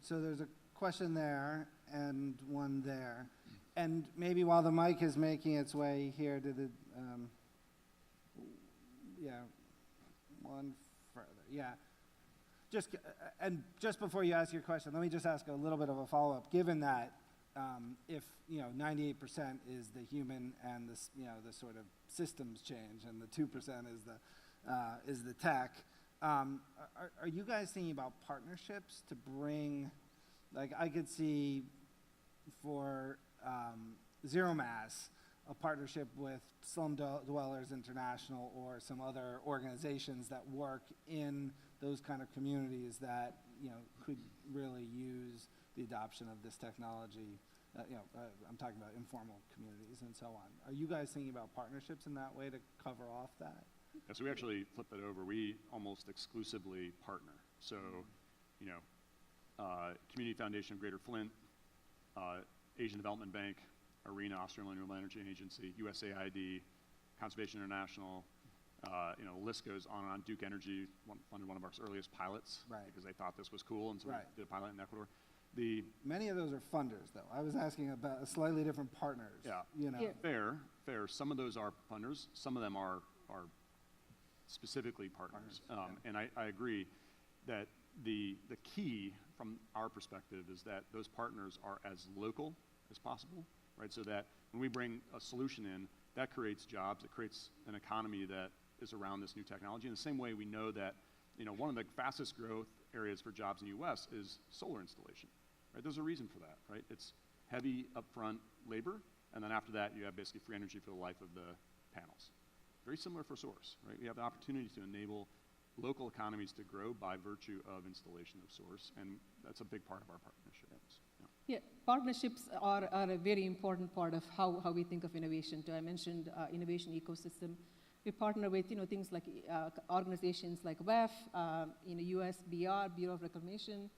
Speaker 1: So there's a question there and one there. And maybe while the mic is making its way here to the, one further. Yeah. Just before you ask your question, let me just ask a little bit of a follow-up. Given that if 98% is the human and the sort of systems change, and the 2% is the tech. Are you guys thinking about partnerships to bring, like I could see for Zero Mass, a partnership with Slum Dwellers International or some other organizations that work in those kind of communities that could really use the adoption of this technology. I'm talking about informal communities and so on. Are you guys thinking about partnerships in that way to cover off that?
Speaker 2: Yeah, so we actually flip that over. We almost exclusively partner. So, Community Foundation of Greater Flint, Asian Development Bank, ARENA, Australian Renewable Energy Agency, USAID, Conservation International, the list goes on and on. Duke Energy funded one of our earliest pilots because they thought this was cool, and so we did a pilot in Ecuador.
Speaker 1: Many of those are funders, though. I was asking about slightly different partners.
Speaker 2: Yeah, fair. Some of those are funders. Some of them are specifically partners. And I agree that the key from our perspective is that those partners are as local as possible, right? So that when we bring a solution in, that creates jobs, it creates an economy that is around this new technology. In the same way we know that one of the fastest growth areas for jobs in the US is solar installation, right? There's a reason for that, right? It's heavy upfront labor, and then after that you have basically free energy for the life of the panels. Very similar for source, right? We have the opportunity to enable local economies to grow by virtue of installation of source, and that's a big part of our partnership.
Speaker 3: Yeah, partnerships are a very important part of how we think of innovation. So I mentioned innovation ecosystem. We partner with things like organizations like WEF, USBR, Bureau of Reclamation.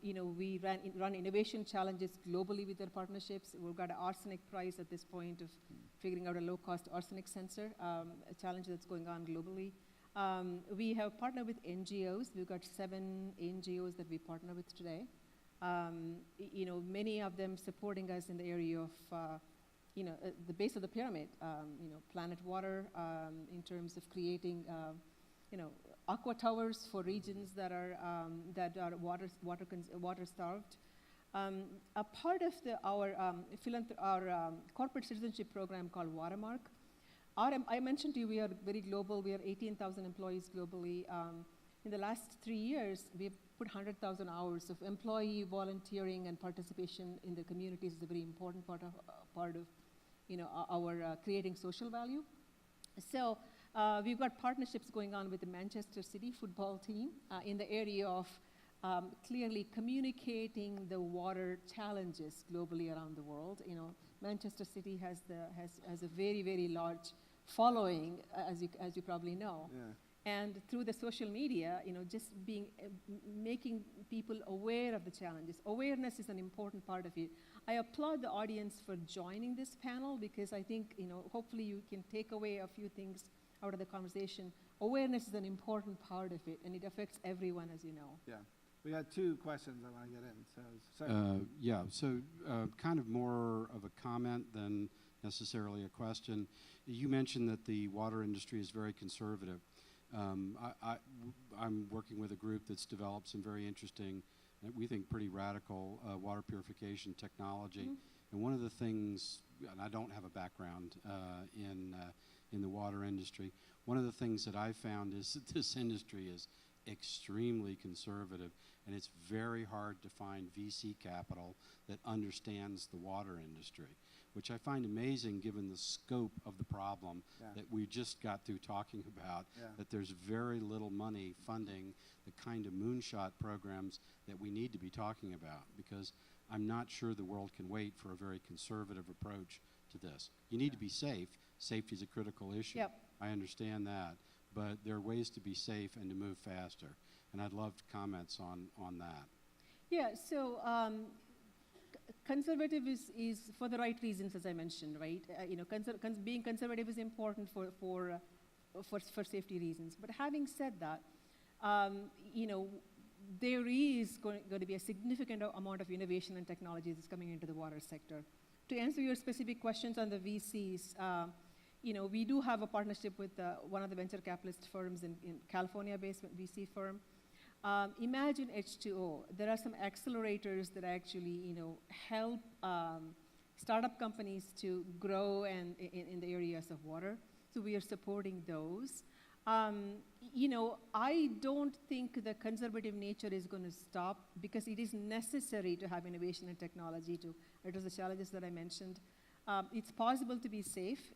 Speaker 3: We run innovation challenges globally with their partnerships. We've got an arsenic prize at this point of figuring out a low-cost arsenic sensor, a challenge that's going on globally. We have partnered with NGOs. We've got 7 NGOs that we partner with today. Many of them supporting us in the area of, the base of the pyramid, Planet Water, in terms of creating, aqua towers for regions that are water starved. A part of our corporate citizenship program called Watermark. I mentioned to you we are very global. We are 18,000 employees globally. In the last 3 years, we've put 100,000 hours of employee volunteering and participation in the communities is a very important part of our creating social value. So we've got partnerships going on with the Manchester City football team in the area of clearly communicating the water challenges globally around the world. Manchester City has a very, very large following, as you probably know.
Speaker 1: Yeah.
Speaker 3: And through the social media, just making people aware of the challenges. Awareness is an important part of it. I applaud the audience for joining this panel because I think, hopefully you can take away a few things out of the conversation. Awareness is an important part of it, and it affects everyone, as you know.
Speaker 1: Yeah. We got 2 questions I want to get in.
Speaker 6: So kind of more of a comment than necessarily a question. You mentioned that the water industry is very conservative. I'm working with a group that's developed some very interesting, we think pretty radical water purification technology. And one of the things, and I don't have a background in the water industry, one of the things that I found is that this industry is extremely conservative, and it's very hard to find VC capital that understands the water industry, which I find amazing given the scope of the problem that we just got through talking about, that there's very little money funding the kind of moonshot programs that we need to be talking about, because I'm not sure the world can wait for a very conservative approach to this. You need to be safe. Safety is a critical issue.
Speaker 3: Yep.
Speaker 6: I understand that, but there are ways to be safe and to move faster, and I'd love comments on that.
Speaker 3: Yeah, so conservative is for the right reasons, as I mentioned, right? Being conservative is important for safety reasons. But having said that, there is going to be a significant amount of innovation and technology that's coming into the water sector. To answer your specific questions on the VCs, we do have a partnership with one of the venture capitalist firms in California-based VC firm. Imagine H2O. There are some accelerators that actually, help startup companies to grow and in the areas of water. So we are supporting those. I don't think the conservative nature is going to stop because it is necessary to have innovation and technology to address the challenges that I mentioned. It's possible to be safe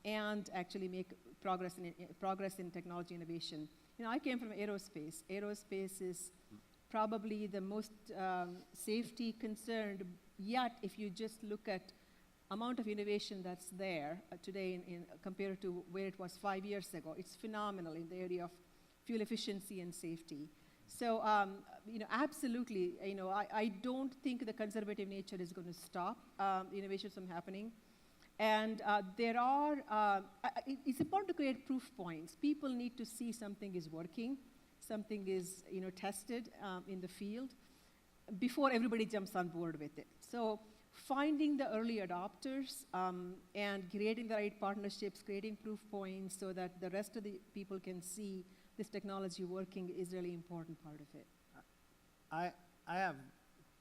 Speaker 3: and actually make progress in technology innovation. I came from aerospace. Aerospace is probably the most safety concerned, yet if you just look at amount of innovation that's there today compared to where it was 5 years ago, it's phenomenal in the area of fuel efficiency and safety. So, absolutely, I don't think the conservative nature is going to stop innovations from happening. And it's important to create proof points. People need to see something is working, something is, tested in the field before everybody jumps on board with it. So finding the early adopters and creating the right partnerships, creating proof points so that the rest of the people can see this technology working is really important part of it.
Speaker 1: I have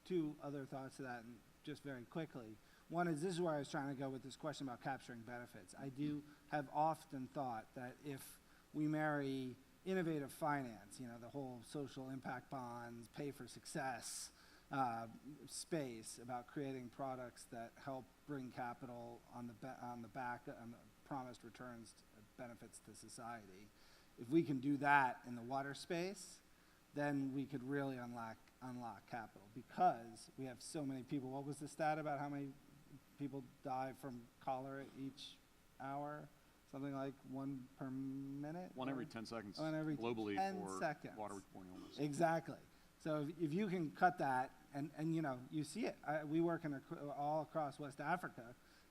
Speaker 1: two other thoughts to that, and just very quickly. One is, this is where I was trying to go with this question about capturing benefits. I do have often thought that if we marry innovative finance, the whole social impact bonds, pay for success space about creating products that help bring capital on the back on the promised returns benefits to society. If we can do that in the water space, then we could really unlock capital because we have so many people. What was the stat about how many people die from cholera each hour? Something like 1 per minute?
Speaker 2: One every 10 seconds
Speaker 1: globally 10
Speaker 2: for
Speaker 1: seconds.
Speaker 2: waterborne illness.
Speaker 1: Exactly. So if you can cut that, and you see it. We work all across West Africa,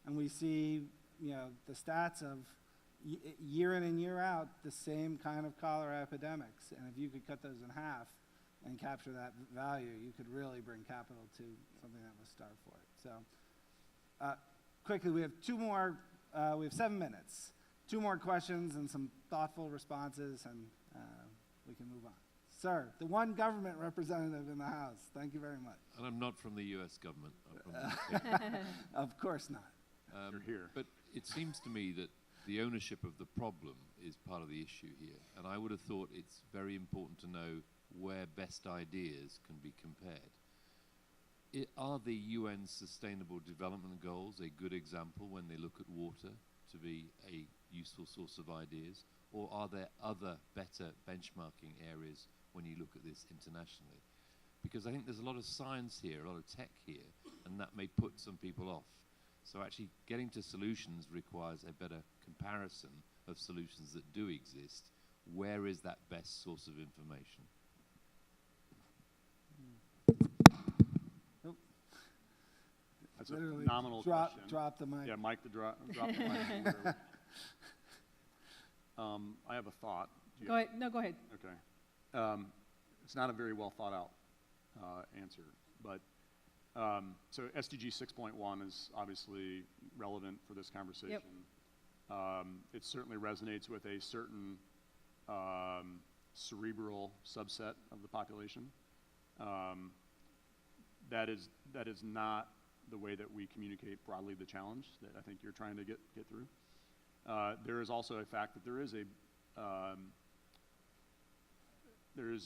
Speaker 1: and we see, the stats of year in and year out, the same kind of cholera epidemics. And if you could cut those in half and capture that value, you could really bring capital to something that was starved for it. So quickly, we have we have 7 minutes. 2 more questions and some thoughtful responses, and we can move on. Sir, the one government representative in the House. Thank you very much.
Speaker 7: And I'm not from the U.S. government. I'm from the UK.
Speaker 1: Of course not.
Speaker 2: You're here.
Speaker 7: But it seems to me that the ownership of the problem is part of the issue here. And I would have thought it's very important to know where best ideas can be compared. Are the UN Sustainable Development Goals a good example when they look at water to be a useful source of ideas? Or are there other better benchmarking areas when you look at this internationally? Because I think there's a lot of science here, a lot of tech here, and that may put some people off. So actually getting to solutions requires a better comparison of solutions that do exist. Where is that best source of information?
Speaker 2: That's a
Speaker 1: Literally
Speaker 2: phenomenal question.
Speaker 1: Drop the mic.
Speaker 2: Yeah, mic to drop the mic. I have a thought.
Speaker 3: Go ahead. No, go ahead.
Speaker 2: Okay. It's not a very well thought out answer, but so SDG 6.1 is obviously relevant for this conversation.
Speaker 3: Yep.
Speaker 2: It certainly resonates with a certain cerebral subset of the population. That is not the way that we communicate broadly the challenge that I think you're trying to get through. There is also a fact that there is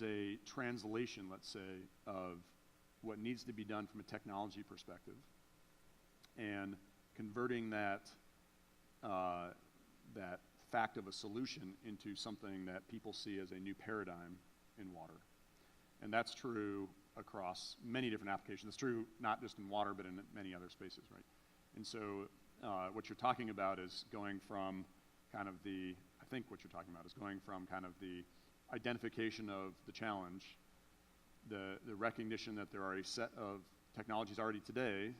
Speaker 2: a translation, let's say, of what needs to be done from a technology perspective, and converting that fact of a solution into something that people see as a new paradigm in water. And that's true across many different applications. It's true not just in water, but in many other spaces, right? And so what you're talking about is going from kind of the identification of the challenge, the recognition that there are a set of technologies already today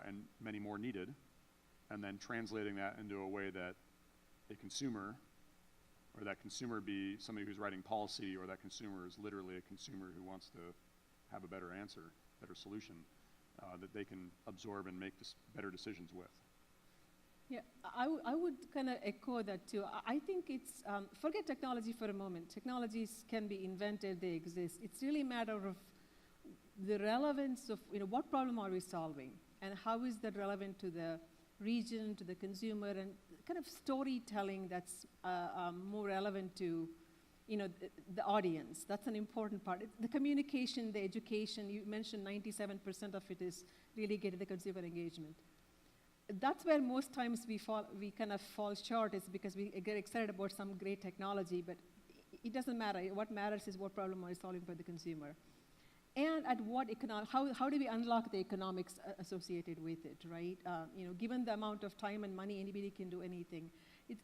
Speaker 2: and many more needed, and then translating that into a way that a consumer, or that consumer be somebody who's writing policy, or that consumer is literally a consumer who wants to have a better answer, better solution, that they can absorb and make better decisions with.
Speaker 3: Yeah, I would kind of echo that too. I think it's, forget technology for a moment. Technologies can be invented, they exist. It's really a matter of the relevance of, what problem are we solving? And how is that relevant to the region, to the consumer, and kind of storytelling that's more relevant to, the audience. That's an important part. The communication, the education, you mentioned 97% of it is really getting the consumer engagement. That's where most times we kind of fall short, is because we get excited about some great technology, but it doesn't matter. What matters is what problem are we solving for the consumer. And at what how do we unlock the economics associated with it, right? Given the amount of time and money, anybody can do anything.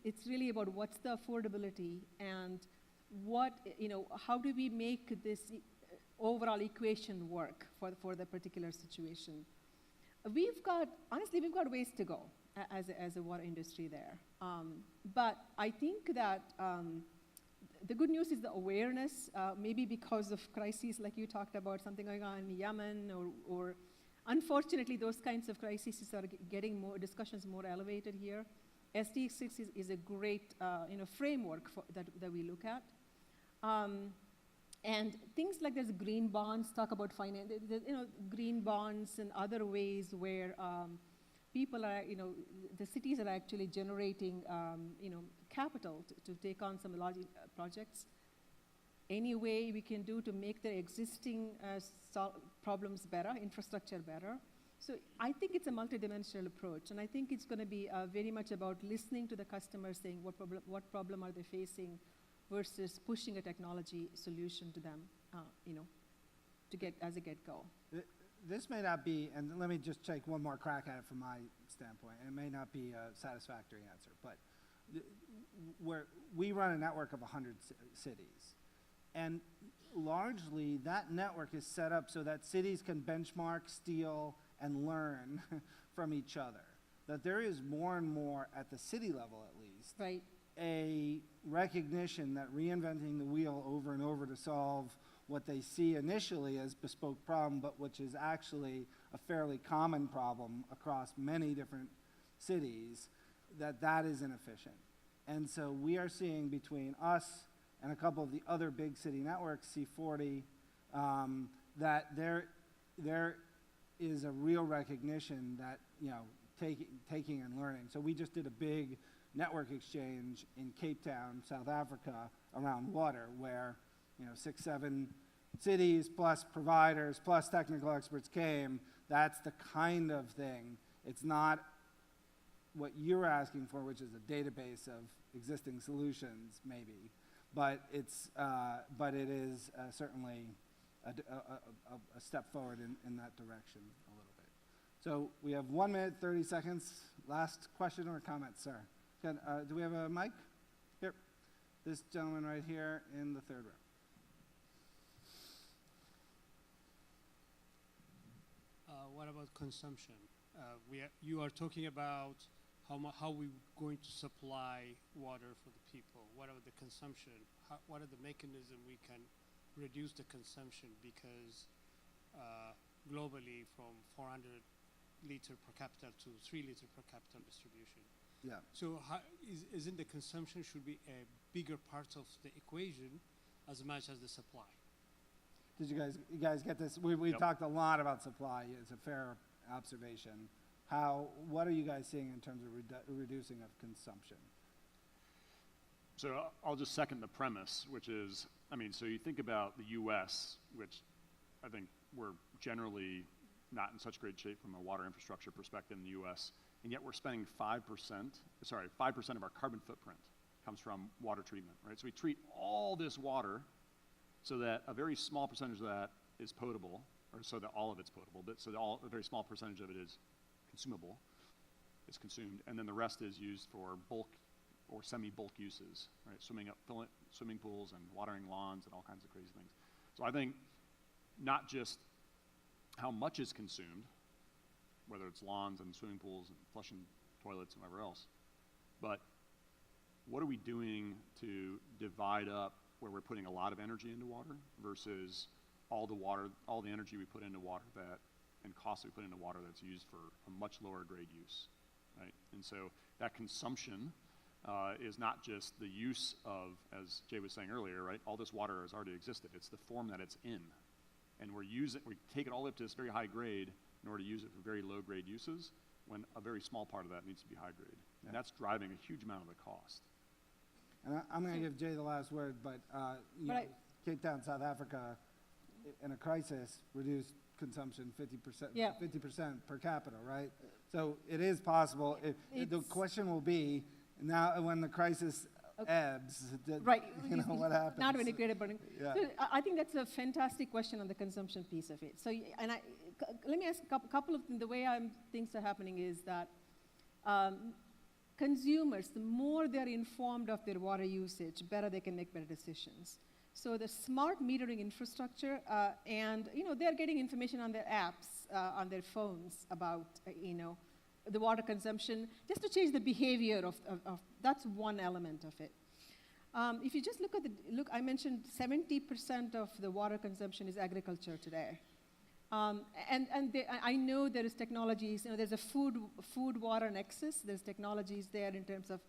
Speaker 3: It's really about what's the affordability and how do we make this overall equation work for the particular situation. Honestly, we've got ways to go as a water industry there. But I think that the good news is the awareness, maybe because of crises like you talked about, something going on in Yemen, or unfortunately, those kinds of crises are getting discussions more elevated here. SDX6 is a great framework that we look at. And things like there's green bonds, talk about finance, green bonds and other ways where people are, the cities are actually generating, capital to take on some large projects. Any way we can do to make the existing problems better, infrastructure better. So I think it's a multidimensional approach, and I think it's going to be very much about listening to the customers, saying what problem are they facing, versus pushing a technology solution to them, to get as a get-go.
Speaker 1: This may not be, and let me just take one more crack at it from my standpoint, and it may not be a satisfactory answer, but we run a network of 100 cities, and largely that network is set up so that cities can benchmark, steal, and learn from each other. That there is more and more, at the city level at least,
Speaker 3: right,
Speaker 1: a recognition that reinventing the wheel over and over to solve what they see initially as bespoke problem, but which is actually a fairly common problem across many different cities, that is inefficient. And so we are seeing between us and a couple of the other big city networks, C40, that there is a real recognition that, taking and learning. So we just did a big network exchange in Cape Town, South Africa, around water, where 6, 7 cities plus providers plus technical experts came. That's the kind of thing. It's not what you're asking for, which is a database of existing solutions, maybe, but it is certainly a step forward in that direction a little bit. So we have 1 minute, 30 seconds. Last question or comment, sir? Do we have a mic? Here. This gentleman right here in the third row.
Speaker 8: What about consumption? You are talking about how we're going to supply water for the people. What about the consumption? What are the mechanisms we can reduce the consumption? Because globally, from 400 liter per capita to 3 liter per capita distribution.
Speaker 1: Yeah.
Speaker 8: So isn't the consumption should be a bigger part of the equation as much as the supply?
Speaker 1: Did you guys get this? We
Speaker 2: Yep.
Speaker 1: talked a lot about supply. It's a fair observation. What are you guys seeing in terms of reducing of consumption?
Speaker 2: So I'll just second the premise, which is, so you think about the U.S., which I think we're generally not in such great shape from a water infrastructure perspective in the U.S., and yet we're spending 5% of our carbon footprint comes from water treatment, right? So we treat all this water so that a very small percentage of that is potable, or so that all of it's potable, but so that a very small percentage of it is consumable, is consumed, and then the rest is used for bulk or semi-bulk uses, right? Swimming pools and watering lawns and all kinds of crazy things. So I think not just how much is consumed, whether it's lawns and swimming pools and flushing toilets and whatever else, but what are we doing to divide up where we're putting a lot of energy into water versus all the energy we put into water and costs we put into water that's used for a much lower grade use. right? And so that consumption is not just the use of, as Jay was saying earlier, right? All this water has already existed. It's the form that it's in. And we take it all up to this very high grade in order to use it for very low grade uses, when a very small part of that needs to be high grade.
Speaker 1: Yeah.
Speaker 2: And that's driving a huge amount of the cost.
Speaker 1: And I'm going to give Jay the last word, but you know, Cape Town, South Africa, in a crisis, reduced consumption 50%,
Speaker 3: Yeah.
Speaker 1: 50% per capita, right? So it is possible. The question will be, now when the crisis ebbs,
Speaker 3: Right.
Speaker 1: you know, what happens?
Speaker 3: Not when it created burning.
Speaker 1: Yeah.
Speaker 3: So I think that's a fantastic question on the consumption piece of it. So, let me ask a couple of things. The way things are happening is that consumers, the more they're informed of their water usage, better they can make better decisions. So the smart metering infrastructure, and they're getting information on their apps, on their phones about the water consumption, just to change the behavior of that's one element of it. If you just look, I mentioned 70% of the water consumption is agriculture today. I know there is technologies, there's a food water nexus, there's technologies there in terms of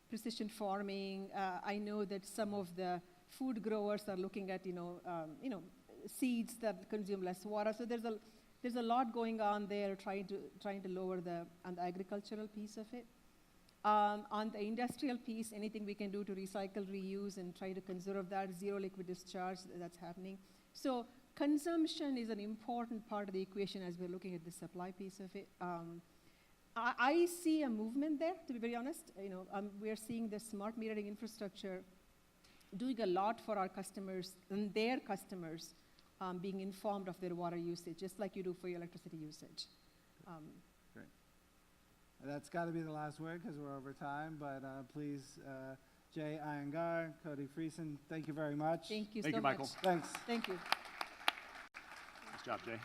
Speaker 3: precision farming. I know that some of the food growers are looking at, seeds that consume less water. So there's a lot going on there trying to lower on the agricultural piece of it. On the industrial piece, anything we can do to recycle, reuse, and try to conserve that, zero liquid discharge, that's happening. So consumption is an important part of the equation as we're looking at the supply piece of it. I see a movement there, to be very honest. We're seeing the smart metering infrastructure doing a lot for our customers and their customers being informed of their water usage, just like you do for your electricity usage.
Speaker 1: Great. That's got to be the last word because we're over time, but please, Jay Iyengar, Cody Friesen, thank you very much.
Speaker 3: Thank you
Speaker 2: Thank
Speaker 3: so
Speaker 2: you,
Speaker 3: much.
Speaker 2: Michael.
Speaker 1: Thanks.
Speaker 3: Thank you.
Speaker 2: Nice job, Jay.